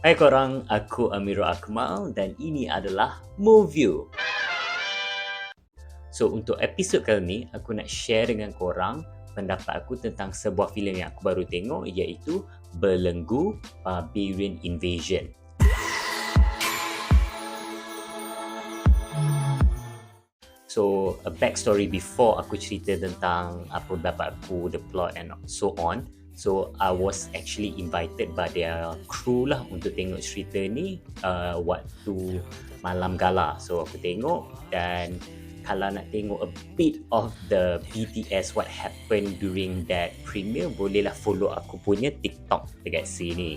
Hai korang, aku Amirul Akmal dan ini adalah Moview. So untuk episod kali ni, aku nak share dengan korang pendapat aku tentang sebuah filem yang aku baru tengok, iaitu Belenggu, Barbarian Invasion. So a backstory before aku cerita tentang apa pendapat aku, the plot and so on. So I was actually invited by their crew lah untuk tengok cerita ni waktu malam gala. So aku tengok, dan kalau nak tengok a bit of the BTS what happened during that premiere, bolehlah follow aku punya TikTok dekat sini.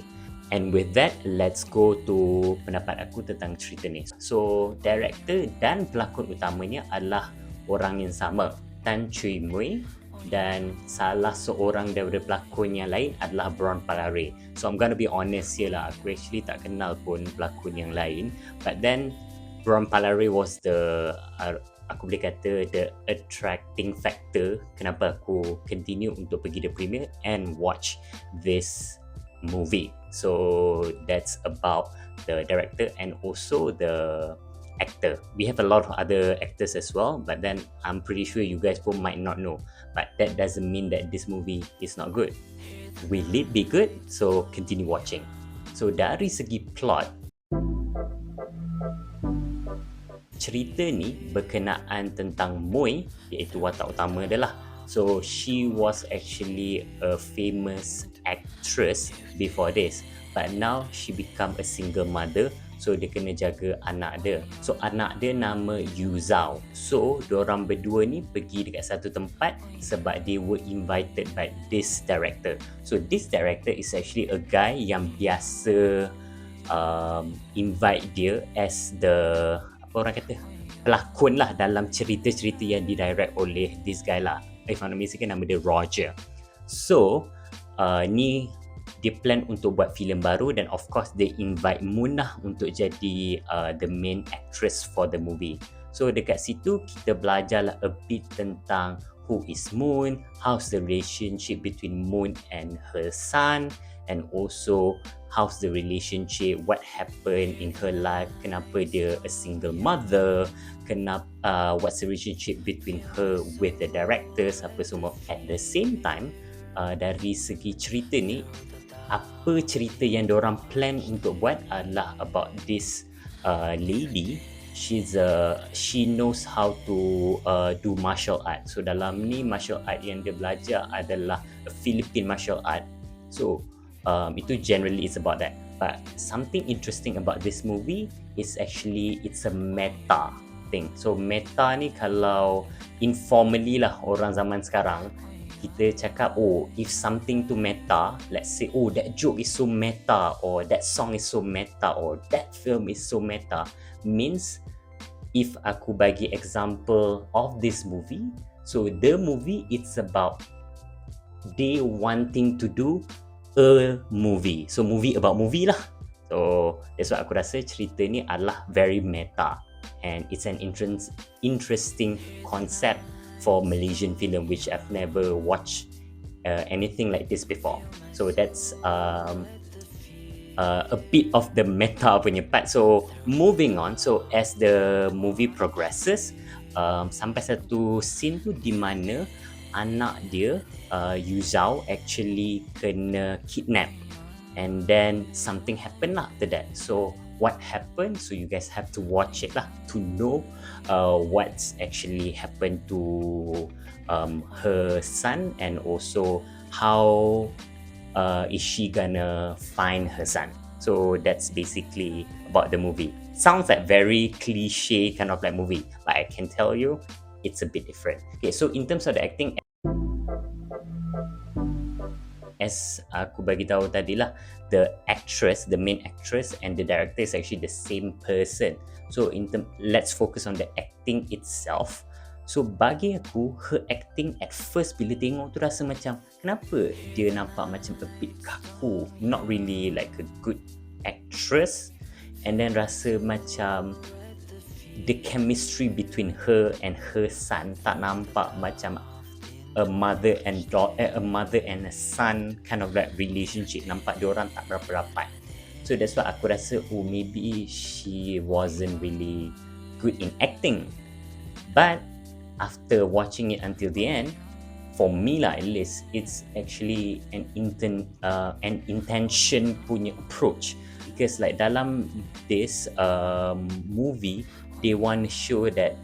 And with that, let's go to pendapat aku tentang cerita ni. So, director dan pelakon utamanya adalah orang yang sama, Tan Chui Mui, dan salah seorang daripada pelakon yang lain adalah Brown Palare. So, I'm gonna be honest here lah, aku actually tak kenal pun pelakon yang lain. But then, Brown Palare was the aku boleh kata the attracting factor kenapa aku continue untuk pergi the premiere and watch this movie. So that's about the director and also the actor. We have a lot of other actors as well, but then I'm pretty sure you guys both might not know. But that doesn't mean that this movie is not good. Will it be good? So continue watching. So dari segi plot, cerita ni berkenaan tentang Mui, iaitu watak utama dia lah. So she was actually a famous actress before this, but now she become a single mother. So dia kena jaga anak dia. So anak dia nama Yuzao. So diorang berdua ni pergi dekat satu tempat sebab they were invited by this director. So this director is actually a guy yang biasa invite dia as the, apa orang kata, pelakon lah dalam cerita-cerita yang didirect oleh this guy lah. If I'm not mistaken, nama dia Roger. So ni dia plan untuk buat filem baru, dan of course they invite Munah untuk jadi the main actress for the movie. So dekat situ kita belajarlah a bit tentang who is Moon, how's the relationship between Moon and her son, and also how's the relationship, what happened in her life, kenapa dia a single mother, kenapa what's the relationship between her with the directors, apa semua. At the same time, dari segi cerita ni, apa cerita yang diorang plan untuk buat adalah about this lady. She knows how to do martial art. So dalam ni martial art yang dia belajar adalah a Philippine martial art. So itu generally is about that. But something interesting about this movie is actually it's a meta thing. So meta ni kalau informally lah orang zaman sekarang, kita cakap, oh, if something to meta, let's say, oh, that joke is so meta, or that song is so meta, or that film is so meta, means if aku bagi example of this movie, so the movie it's about they wanting to do a movie. So movie about movie lah. So that's why aku rasa cerita ni adalah very meta, and it's an interesting concept for Malaysian film, which I've never watched anything like this before. So that's a bit of the meta punya part. So moving on, so as the movie progresses, sampai satu scene tu di mana anak dia Yuzao actually kena kidnap, and then something happened lah after that. So what happened? So you guys have to watch it lah to know what's actually happened to her son, and also how is she gonna find her son. So that's basically about the movie. Sounds like very cliche kind of like movie, but I can tell you it's a bit different. Okay, so in terms of the acting, as aku bagi tahu tadi lah, the main actress and the director is actually the same person. So let's focus on the acting itself. So bagi aku, her acting at first bila tengok tu rasa macam, kenapa dia nampak macam a bit kaku, not really like a good actress, and then rasa macam the chemistry between her and her son tak nampak macam a mother and a son kind of like relationship. Nampak diorang tak berapa rapat. So that's why aku rasa, oh, maybe she wasn't really good in acting. But after watching it until the end, for me lah at least, it's actually an intention punya approach, because like dalam this movie, they want to show that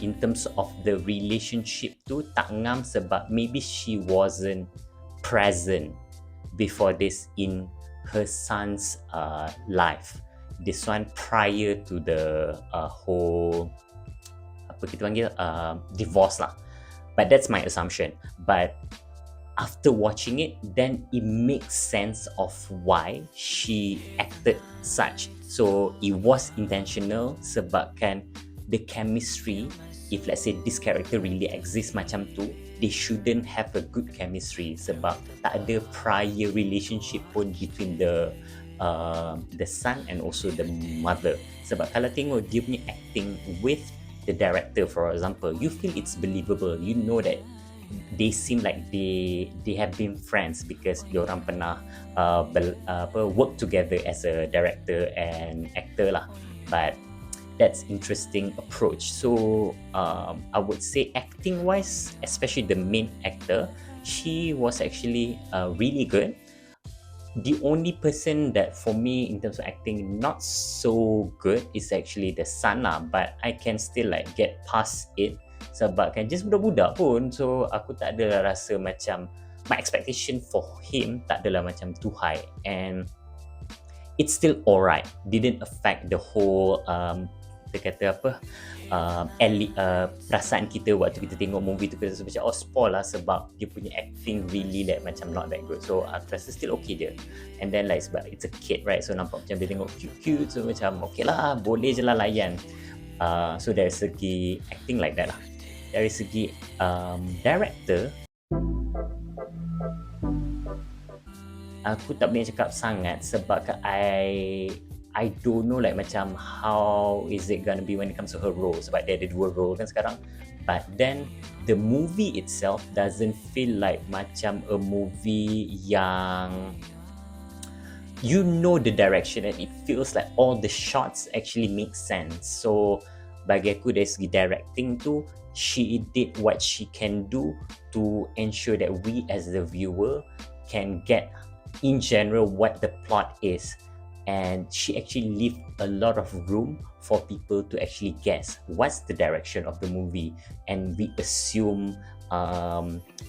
in terms of the relationship tu tak ngam sebab maybe she wasn't present before this in her son's life. This one prior to the whole apa kita panggil divorce lah. But that's my assumption. But after watching it, then it makes sense of why she acted such. So it was intentional sebabkan the chemistry, if let's say this character really exists macam tu, they shouldn't have a good chemistry sebab tak ada prior relationship pun between the son and also the mother. Sebab kalau tengok dia punya acting with the director, for example, you feel it's believable. You know that they seem like they have been friends because diorang pernah work together as a director and actor lah. But that's interesting approach. So I would say acting wise, especially the main actor, she was actually really good. The only person that for me in terms of acting not so good is actually the son lah, but I can still like get past it sebab kan just budak-budak pun, so aku tak ada rasa macam my expectation for him tak adalah macam too high, and it's still alright, didn't affect the whole kita kata apa perasaan kita waktu kita tengok movie tu. Kita rasa macam spoil lah sebab dia punya acting really like macam not that good. So aku rasa still okay dia. And then like sebab it's a kid, right, so nampak macam dia tengok cute, so macam okay lah, boleh je lah layan. So dari segi acting like that lah. Dari segi director, aku tak boleh cakap sangat sebab I don't know like macam how is it gonna be when it comes to her role, sebab dia ada 2 role kan sekarang. But then the movie itself doesn't feel like macam a movie yang you know the direction, and it feels like all the shots actually make sense. So bagi aku dari segi directing tu, she did what she can do to ensure that we as the viewer can get in general what the plot is, and she actually leave a lot of room for people to actually guess what's the direction of the movie, and we assume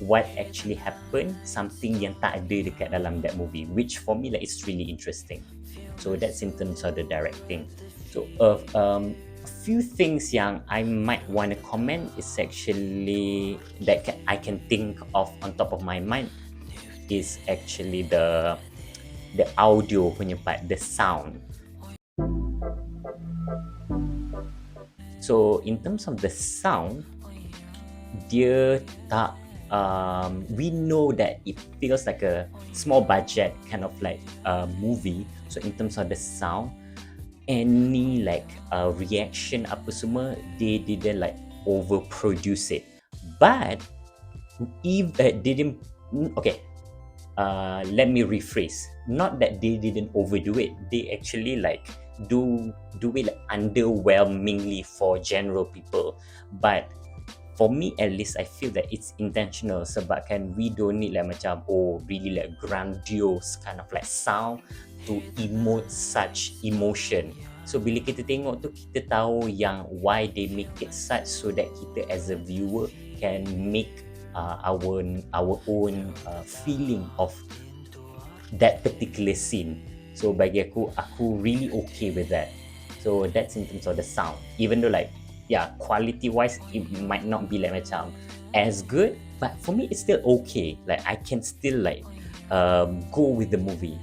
what actually happened, something yang tak ada dekat dalam that movie, which for me like it's really interesting. So that's in terms of the directing. So a few things yang I might want to comment is actually that I can think of on top of my mind is actually the audio punya part, the sound. So in terms of the sound, dia tak we know that it feels like a small budget kind of like movie. So in terms of the sound, any like reaction apa semua, they didn't like overproduce it. But if they didn't, okay, let me rephrase. Not that they didn't overdo it, they actually like do it like underwhelmingly for general people. But for me at least, I feel that it's intentional sebab kan we don't need like macam really like grandiose kind of like sound to emote such emotion. So bila kita tengok tu, kita tahu yang why they make it such, so that kita as a viewer can make our own feeling of that particular scene. So bagi aku really okay with that. So that's in terms of the sound. Even though like quality wise it might not be like macam as good, but for me it's still okay. Like I can still like go with the movie.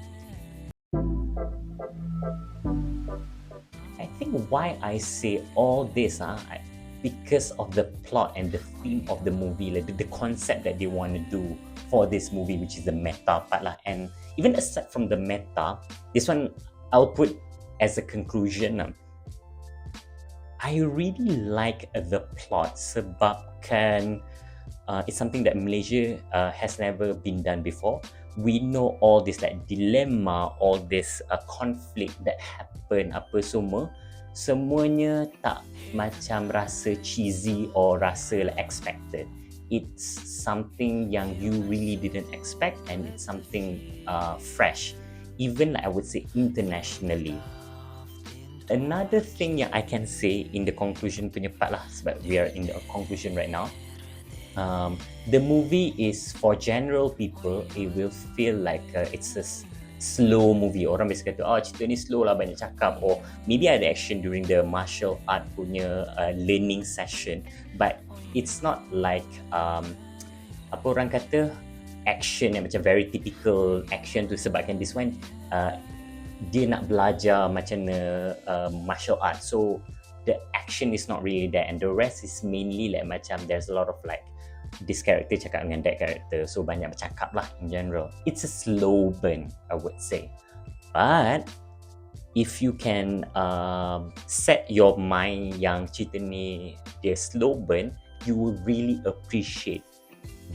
I think why I say all this because of the plot and the theme of the movie, like the concept that they want to do for this movie, which is the meta part lah. And even aside from the meta, this one I'll put as a conclusion. I really like the plot sebab kan it's something that Malaysia has never been done before, we know all this like dilemma, all this conflict that happen apa semua, semuanya tak macam rasa cheesy or rasa like expected. It's something yang you really didn't expect, and it's something fresh, even like I would say internationally. Another thing yang I can say in the conclusion punya part lah, sebab we are in the conclusion right now, the movie is for general people. It will feel like it's a slow movie. Orang biasa kata, oh cerita ni slow lah, banyak cakap, or maybe ada action during the martial art punya learning session, but it's not like apa orang kata action yang macam very typical action tu, sebabkan this one dia nak belajar macam mana martial art, so the action is not really there, and the rest is mainly like macam there's a lot of like this character cakap dengan that character, so banyak bercakap lah in general. It's a slow burn, I would say, but if you can set your mind yang cerita ni dia slow burn, you will really appreciate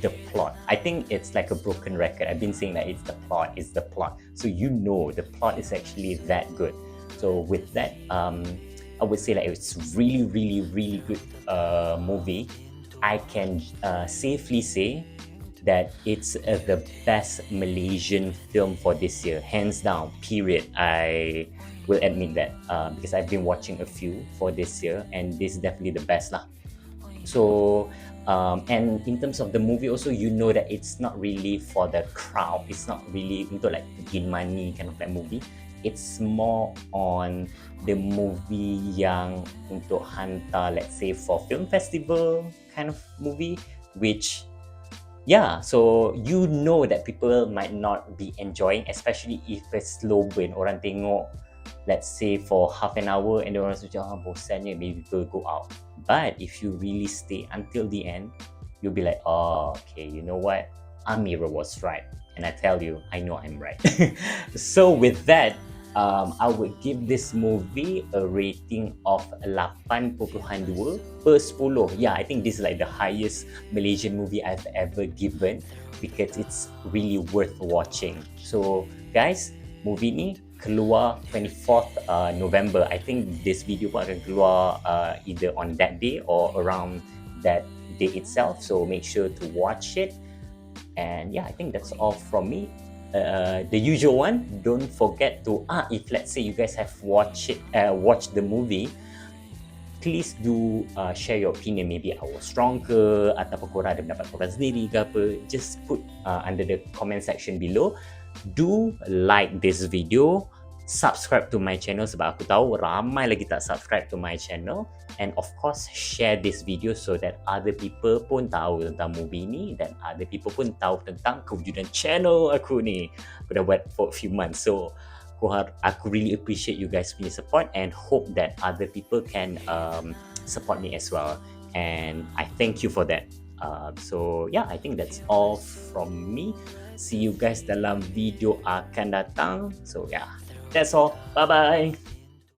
the plot. I think it's like a broken record. I've been saying that it's the plot. So you know the plot is actually that good. So with that, I would say like it's really, really, really good movie. I can safely say that it's the best Malaysian film for this year, hands down, period. I will admit that because I've been watching a few for this year, and this is definitely the best lah. So and in terms of the movie also, you know that it's not really for the crowd. It's not really untuk like gain money kind of like movie. It's more on the movie yang untuk hantar, let's say, for film festival kind of movie, which yeah, so you know that people might not be enjoying, especially if it's slow burn. Orang tengok, let's say, for half an hour and then orang macam bosannya, maybe people go out. But if you really stay until the end, you'll be like, oh, okay, you know what? Amira was right. And I tell you, I know I'm right. So with that, I would give this movie a rating of 8.2 per 10. Yeah, I think this is like the highest Malaysian movie I've ever given, because it's really worth watching. So guys, movie ni keluar 24th November. I think this video pun akan keluar either on that day or around that day itself. So make sure to watch it. And yeah, I think that's all from me. The usual one, don't forget to if let's say you guys have watched the movie, please do share your opinion. Maybe I was wrong ke, ataupun korang ada pendapat korang sendiri ke apa. Just put under the comment section below. Do like this video, subscribe to my channel sebab aku tahu ramai lagi tak subscribe to my channel, and of course share this video so that other people pun tahu tentang movie ni, dan other people pun tahu tentang kewujudan channel aku ni. Aku dah buat for a few months, so aku really appreciate you guys punya support, and hope that other people can support me as well, and I thank you for that. So yeah, I think that's all from me. See you guys dalam video akan datang. So yeah, that's all. Bye bye.